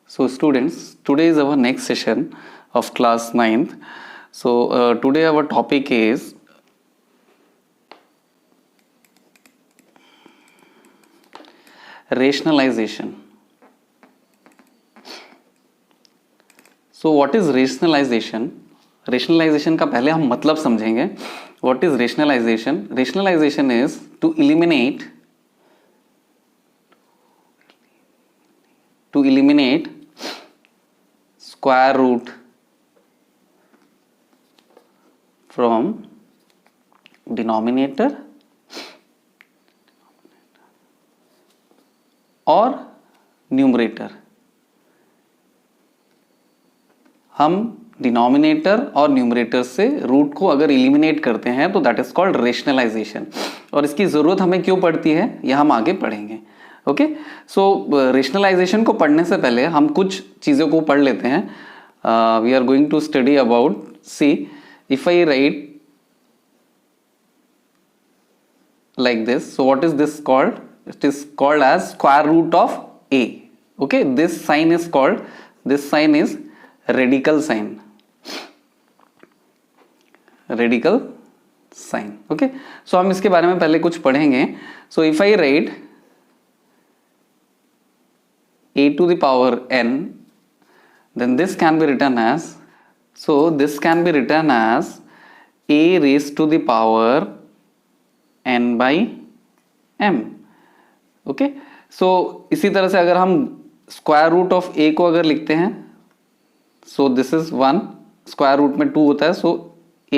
So students, today is our next session of class 9th. So today our topic is rationalization. So what is rationalization? Rationalization का पहले हम मतलब समझेंगे. What is rationalization? Rationalization is to eliminate square root from denominator और numerator. हम denominator और numerator से root को अगर इलिमिनेट करते हैं तो दैट इज कॉल्ड रेशनलाइजेशन. और इसकी ज़रूरत हमें क्यों पड़ती है यह हम आगे पढ़ेंगे. ओके, सो रेशनलाइजेशन को पढ़ने से पहले हम कुछ चीज़ों को पढ़ लेते हैं. We are going to study about, see if I write like this, so what is this called? It is called as square root of a. Okay, this sign is radical sign. Okay, so हम इसके बारे में पहले कुछ पढ़ेंगे. So if I write a to the power n, then this can be written as, a raised to the power n by m. Okay, so इसी तरह से अगर हम स्क्वायर रूट ऑफ a को अगर लिखते हैं, so this is 1, square root में 2 होता है, so a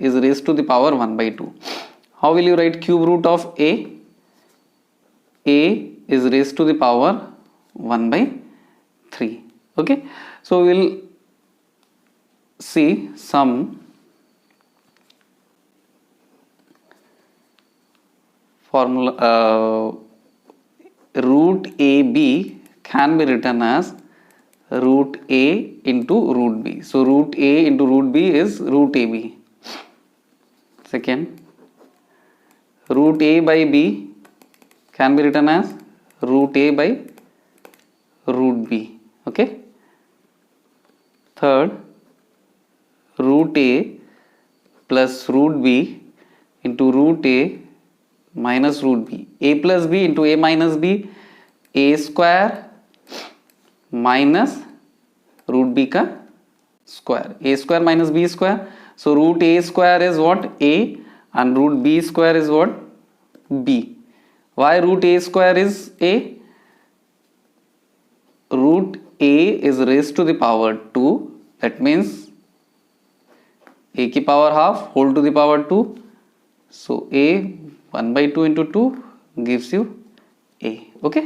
is raised to the power 1 by 2. How will you write cube root of a? a is raised to the power 1 by 3. Okay, so will see some formula. Root AB can be written as root A into root B. So root A into root B is root AB. Second, root A by B can be written as root A by root B. Okay. Third, root A plus root B into root A minus root b. A plus b into a minus b, a square minus root b का square. A square minus b square. So root a square is what? A, and root b square is what? B. Why root a square is a? Root a is raised to the power 2. That means a की power half whole to the power 2. So a 1 by 2 into 2 gives you a. Okay,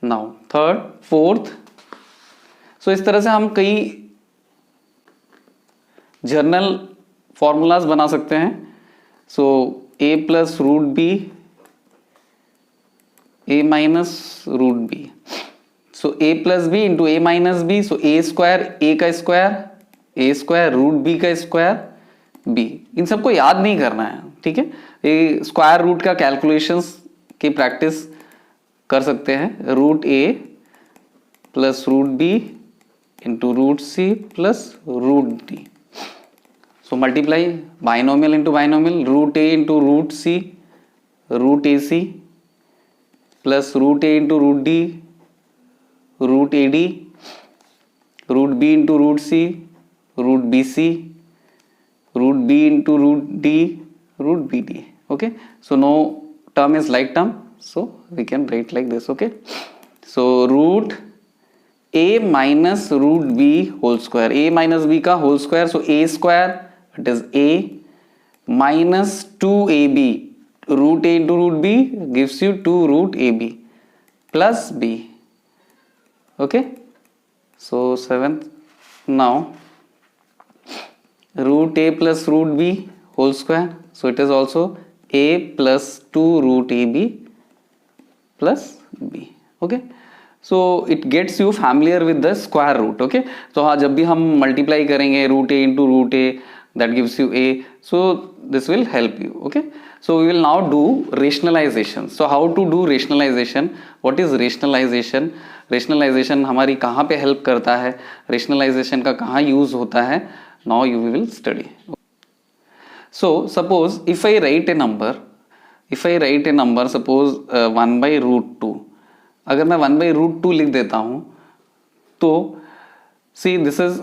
now third, fourth. So इस तरह से हम कई journal formulas बना सकते हैं. So a plus root b, a minus root b. So a plus b into a minus b. So a square, a का square, a square root b का स्क्वायर, b. इन सबको याद नहीं करना है, ठीक है. ये स्क्वायर रूट का कैलकुलेशंस की प्रैक्टिस कर सकते हैं. Root a plus root b into root c plus root d. So multiply binomial into binomial. Root a into root c, root a c plus root a into root d, root a d, root b into root c, root B C, root b into root d, root bd. Okay, so no term is like term, so we can write like this. Okay, so root a minus root b whole square. A minus b का whole square, so a square, it is a minus 2ab. Root a into root b gives you 2 root ab plus b. Okay, so seventh, now root a plus root b whole square. So it is also a plus 2 root ab plus b. Okay, so it gets you familiar with the square root. Okay, so हाँ, जब भी हम multiply करेंगे root a into root a, that gives you a, so this will help you. Okay, So we will now do rationalization. So how to do rationalization? What is rationalization? Rationalization हमारी कहाँ पे help करता है? Rationalization का कहाँ use होता है? Now you will study. So suppose if I write a number, suppose 1 by root 2. अगर मैं 1 by root 2 लिख देता हूँ तो see this is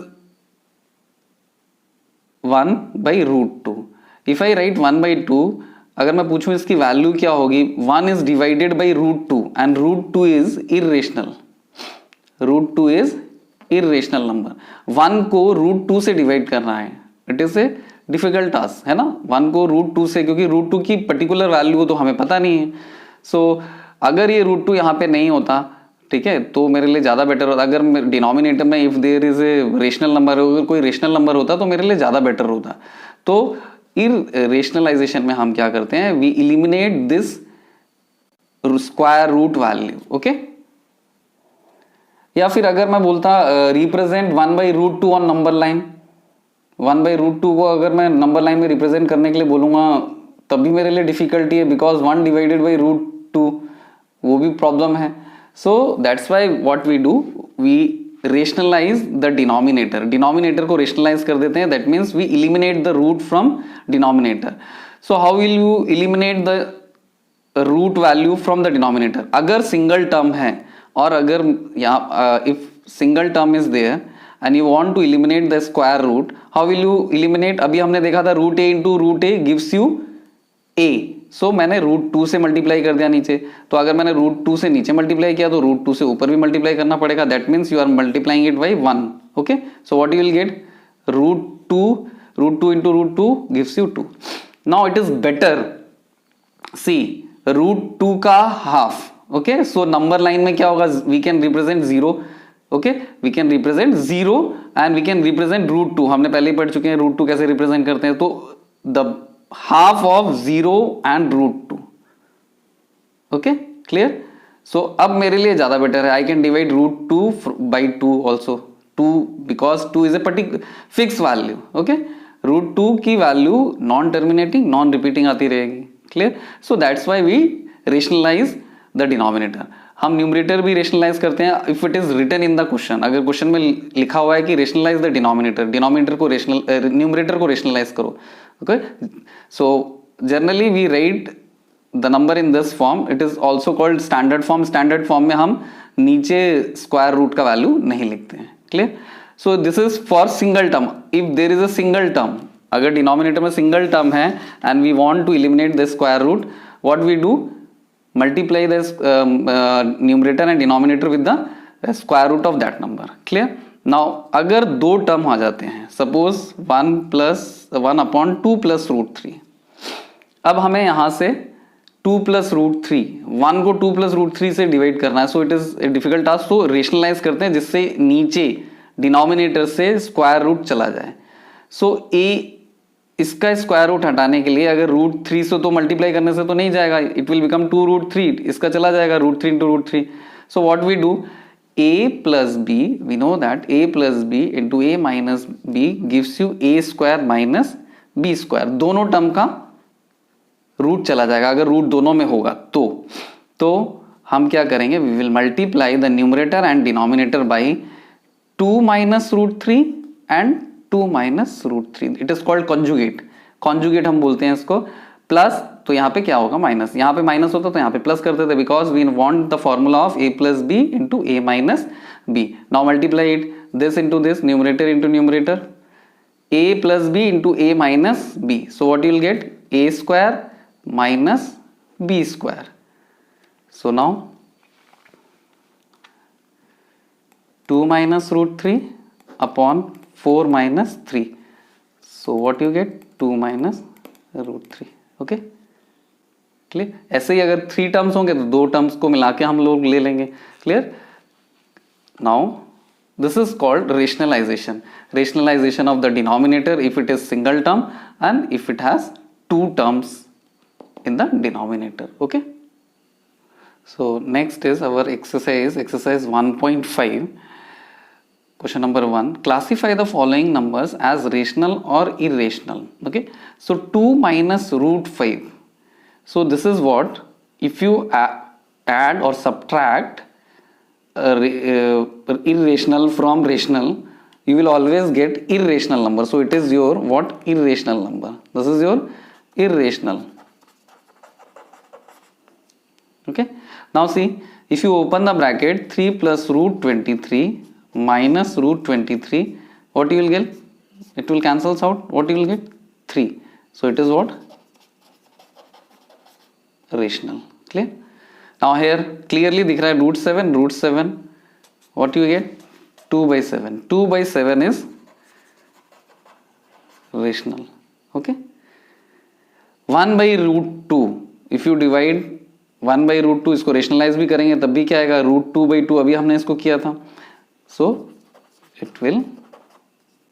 1 by root 2. If I write 1 by 2, अगर मैं पूछूं इसकी वैल्यू क्या होगी, 1 is divided by root 2 and root 2 is irrational. root 2 is irrational number. 1 को root 2 से डिवाइड करना है, it is a difficult task है ना. 1 को root 2 से, क्योंकि root 2 की पर्टिकुलर वैल्यू तो हमें पता नहीं है. सो अगर ये root 2 यहाँ पे नहीं होता, ठीक है, तो मेरे लिए ज़्यादा बेटर होता. अगर डिनोमिनेटर में if there is a rational number, अगर कोई रेशनल नंबर होता तो मेरे लिए ज़्यादा बेटर होता. तो इरेशनलाइजेशन में हम क्या करते हैं, we eliminate this square root value. Okay, या फिर अगर मैं बोलता represent 1 by root 2 on number line, 1 by root 2 को अगर मैं नंबर लाइन में रिप्रेजेंट करने के लिए बोलूंगा तब भी मेरे लिए डिफिकल्टी है, बिकॉज 1 डिवाइडेड बाई रूट 2 वो भी प्रॉब्लम है. So that's why what we do, we rationalize the denominator. Denominator को rationalize कर देते हैं. That means we eliminate the root from denominator. So how will you eliminate the root value from the denominator? अगर single term है और अगर यहाँ if single term is there and you want to eliminate the square root, how will you eliminate? अभी हमने देखा था root a into root a gives you a. सो मैंने रूट 2 से मल्टीप्लाई कर दिया नीचे, तो अगर मैंने रूट 2 से नीचे मल्टीप्लाई किया तो रूट 2 से ऊपर भी मल्टीप्लाई करना पड़ेगा. That means you are multiplying it by 1. Okay, so what you will get, root 2 into root 2 gives you 2. Now it is better, see root 2 का half. Okay, so number line में क्या होगा, we can represent 0. Okay, we can represent 0 and we can represent root 2. हमने पहले ही पढ़ चुके हैं root 2 कैसे रिप्रेजेंट करते हैं. तो the half of 0 and root 2. okay, clear? so अब मेरे लिए ज्यादा बेटर है, I can divide root 2 by 2 also. 2 because 2 is a particular fixed value. okay, root 2 की value non terminating non repeating आती रहेगी. clear? so that's why we rationalize the denominator. हम numerator भी रेशनलाइज करते हैं if it is written in the question. अगर question में लिखा हुआ है कि रेशनलाइज द डिनोमिनेटर को न्यूमरेटर को रेशनलाइज करो. Okay, so generally we write the number in this form. It is also called standard form. Standard form में हम नीचे स्क्वायर रूट का वैल्यू नहीं लिखते हैं. Clear? So this is for single term. If there is a single term, अगर denominator में single term है and we want to eliminate the square root, what we do, multiply the numerator and denominator with the square root of that number. clear? now अगर दो term आ जाते हैं, suppose 1 upon 2 plus root 3, अब हमें यहां से 2 plus root 3, 1 को 2 plus root 3 से डिवाइड करना है. So it is a difficult task. तो रेशनलाइज करते हैं जिससे नीचे डिनोमिनेटर से स्क्वायर रूट चला जाए. सो इसका स्क्वायर रूट हटाने के लिए अगर रूट 3 से तो मल्टीप्लाई करने से तो नहीं जाएगा, इट विल बिकम 2 रूट 3. इसका चला जाएगा root 3 into root 3. So what we do, a plus b, we know that a plus b into a minus b gives you a square minus b square. दोनों term का root चला जाएगा अगर root दोनों में होगा तो हम क्या करेंगे, we will multiply the numerator and denominator by 2 minus root 3 and 2 minus root 3. It is called conjugate. Conjugate हम बोलते हैं इसको. प्लस, तो यहाँ पे क्या होगा, माइनस. यहाँ पे माइनस होता तो यहाँ पे प्लस करते थे, because we want the formula of a plus b into a minus b. Now multiply it, this into this, numerator into numerator, a plus b into a minus b. So what you will get, a square minus b square. So now 2 minus root 3 upon 4 minus 3. So what you get, 2 minus root 3. Okay, clear? ऐसे ही अगर 3 terms होंगे तो 2 terms को मिला के हम लोग ले लेंगे. Clear? Now this is called rationalization. Rationalization of the denominator if it is single term and if it has 2 terms in the denominator. Okay, so next is our exercise 1.5. question number 1, classify the following numbers as rational or irrational. Okay, so 2 minus root 5, So this is what, if you add or subtract irrational from rational, you will always get irrational number. So it is your what? Irrational number. This is your irrational. Okay. Now see, if you open the bracket, 3 plus root 23 minus root 23, what you will get? It will cancels out. What you will get? 3. So it is what? Rational. Clear? Now here clearly दिख रहा है root 7. What you get? 2 by 7. 2 by 7 is rational. Okay. 1 by root 2. If you divide 1 by root 2, इसको rationalise भी करेंगे तब भी क्या आएगा? root 2 by 2. अभी हमने इसको किया था. So it will,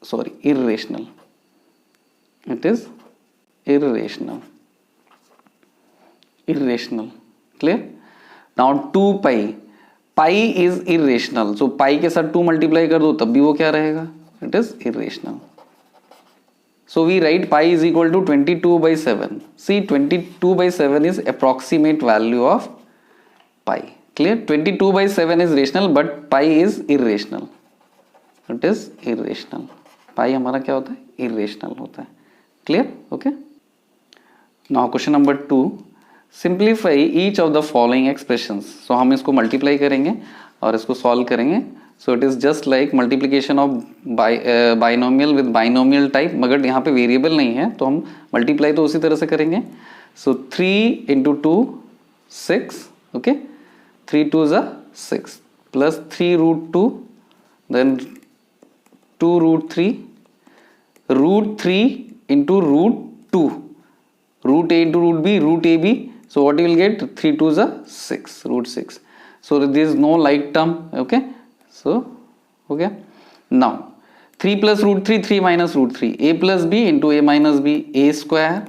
sorry, irrational. It is irrational. Irrational. Clear? Now 2 pi. Pi is irrational. So pi के साथ 2 मल्टीप्लाई कर दो तब भी वो क्या रहेगा? It is irrational. So we write pi is equal to 22 by 7. See, 22 by 7 is approximate value of pi. Clear? 22 by 7 is rational but pi is irrational. It is irrational. Pi हमारा क्या होता है? Irrational होता है. Clear? Okay. Now question number 2. Simplify each of the following expressions. So हम इसको multiply करेंगे और इसको solve करेंगे. So it is just like multiplication of binomial with binomial type, मगर यहाँ पे variable नहीं है तो हम multiply तो उसी तरह से करेंगे. So 3 into 2 6. Okay. 3 2 is 6 plus 3 root 2, then 2 root 3, root 3 into root 2, root a into root b, root ab. So what you will get? 3 2 is 6, root 6. So there is no like term. Okay. So okay. Now 3 plus root 3, 3 minus root 3, a plus b into a minus b, a square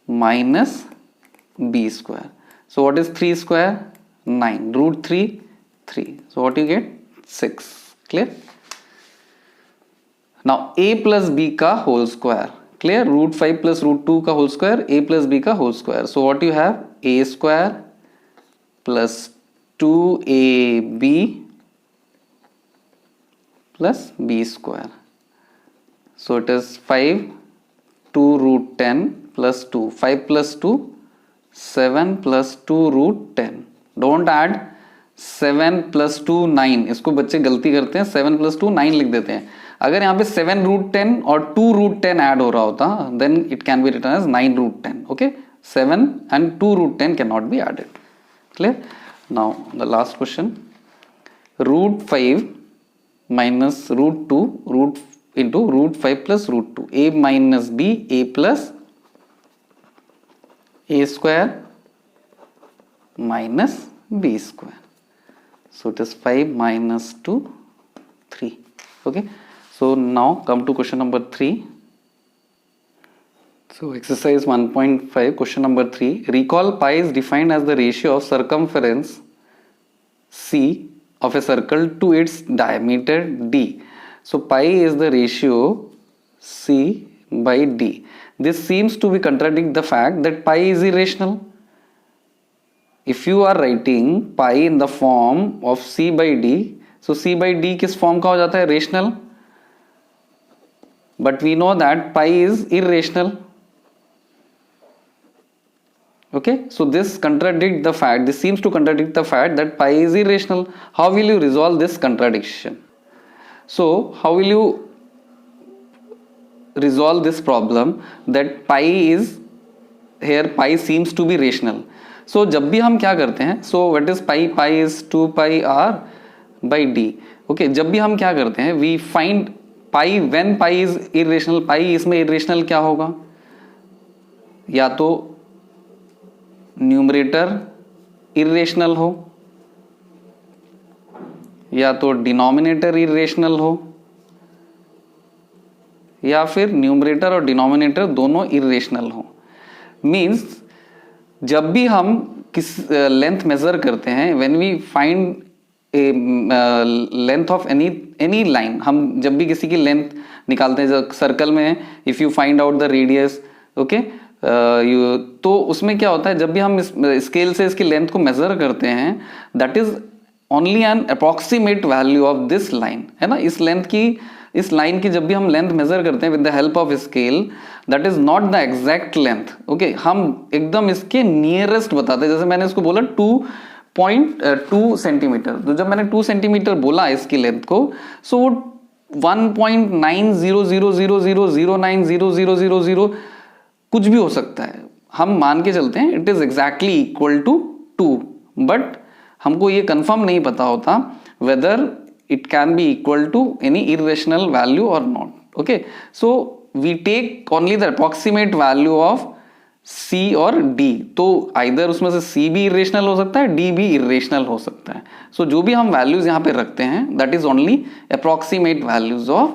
minus b square. So what is 3 square? 9. Root 3, 3. So what you get? 6. Clear? Now a plus b का whole square. Clear? Root 5 plus root 2 का whole square, a plus b का whole square. So what you have? A square plus 2ab plus b square. So it is 5, 2 root 10 plus 2. 5 plus 2, 7 plus 2 root 10. Don't add 7 plus 2 9. इसको बच्चे गलती करते हैं, 7 plus 2 9 लिख देते हैं. अगर यहाँ पे 7 root 10 और 2 root 10 ऐड हो रहा होता, then it can be written as 9 root 10. Okay, 7 and 2 root 10 cannot be added. Clear? Now the last question. Root 5 minus root 2 root into root 5 plus root 2. A minus b, a plus a square minus b square. So it is 5 minus 2, 3. Okay. So now come to question number 3. So exercise 1.5, question number 3. Recall pi is defined as the ratio of circumference c of a circle to its diameter d. So pi is the ratio c by d. This seems to be contradict the fact that pi is irrational. If you are writing pi in the form of c by d, so c by d किस form का हो जाता है? Rational. But we know that pi is irrational. Okay, so this contradicts the fact, this seems to contradict the fact that pi is irrational. How will you resolve this contradiction? So how will you resolve this problem that pi is, here pi seems to be rational. So जब भी हम क्या करते हैं, so what is pi? Pi is 2 pi r by d. Okay, जब भी हम क्या करते हैं, we find pi when pi is irrational. pi इसमें irrational क्या होगा? या तो न्यूमरेटर irrational हो, या तो डिनोमिनेटर irrational हो, या फिर न्यूमरेटर और डिनोमिनेटर दोनों irrational हो. मीन्स जब भी हम किस लेंथ मेजर करते हैं, when we find length of any line, हम जब भी किसी की लेंथ निकालते हैं सर्कल में, if you find out the radius, okay, तो उसमें क्या होता है, जब भी हम इस स्केल से इसकी लेंथ को मेजर करते हैं, that is only an approximate value of this line, है ना। इस लाइन की जब भी हम लेंथ मेजर करते हैं with the help of scale, that is not the exact length. Okay, हम एकदम इसके नियरेस्ट बताते हैं। जैसे मैंने इसको बोला 2.2 सेंटीमीटर, तो जब मैंने 2 सेंटीमीटर बोला इसकी लेंथ को, सो वो 1.900000090000 कुछ भी हो सकता है। हम मान के चलते हैं it is exactly equal to 2, but हमको ये कंफर्म नहीं पता होता whether it can be equal to any irrational value or not. Okay, so we take only the approximate value of C और D. तो either उसमें से C भी irrational हो सकता है, D भी irrational हो सकता है। So जो भी हम values यहाँ पे रखते हैं, that is only approximate values of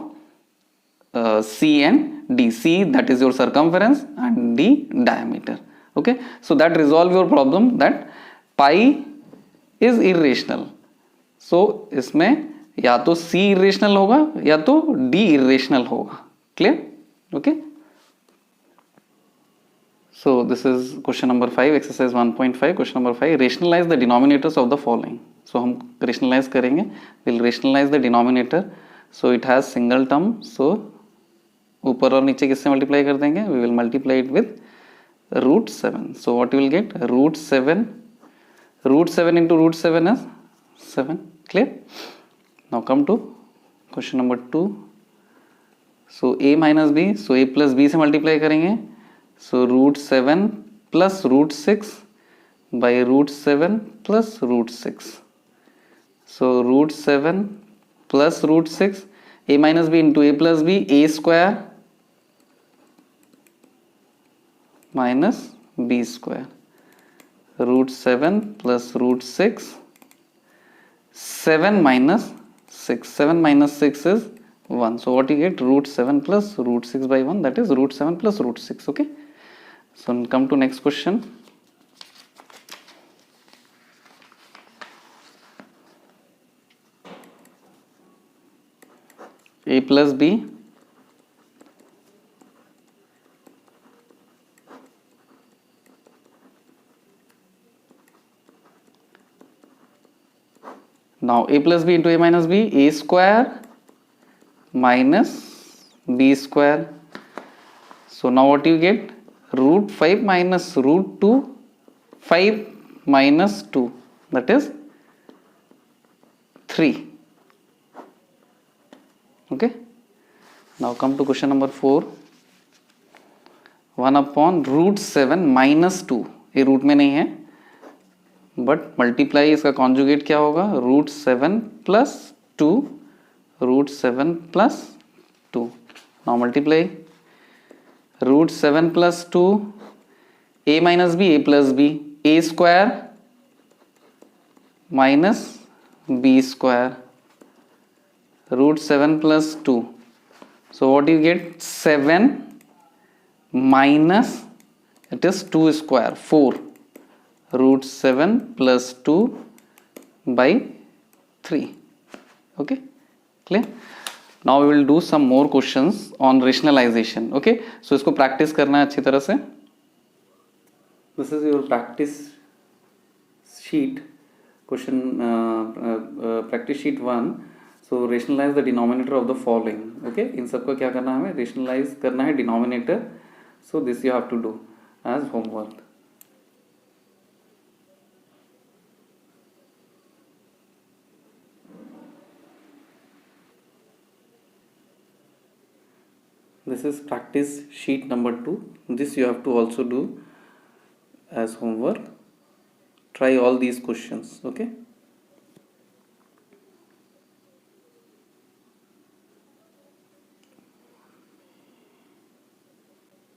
C and D. C that is your circumference and D diameter. Okay, so that resolve your problem that pi is irrational. So इसमें या तो C इरेशनल होगा या तो D इरेशनल होगा। Clear? Okay, so this is question number 5, exercise 1.5। Question number 5, rationalise the denominators of the following. So हम rationalise करेंगे, will rationalise the denominator. So it has single term, so ऊपर और नीचे किससे मल्टीप्लाई कर देंगे, we will multiply it with √7। So what you will get, √7 into √7 is 7. Clear? Now come to question number 2. So a minus b, so a plus b से multiply करेंगे, so √7 plus √6 by √7 plus √6. So √7 plus √6, a minus b into a plus b, a square minus b square, √7 plus √6, 7 minus 6, 7 minus 6 is 1. So what you get, √7 plus √6 by 1, that is √7 plus √6. Okay, so come to next question. A plus b now a plus b into a minus b, a square minus b square. So now what you get, √5 minus √2, 5 minus 2, that is 3. Okay, now come to question number 4. 1 upon √7 minus 2, ये root में नहीं है, but multiply इसका conjugate क्या होगा, √7 plus 2, √7 plus 2. Now multiply √7 plus 2, a minus b, a plus b, a square minus b square, √7 plus 2. So what you get, 7 minus, it is 2 square, 4, √7 plus 2 by 3. Okay, clear? Now we will do some more questions on rationalization. Okay, so इसको practice करना है अच्छी तरह से. This is your practice sheet, question practice sheet 1. So rationalize the denominator of the following. Okay, इन सबको क्या करना है, हमें rationalize करना है denominator. So this you have to do as homework. This is practice sheet number 2. This you have to also do as homework. Try all these questions. Okay.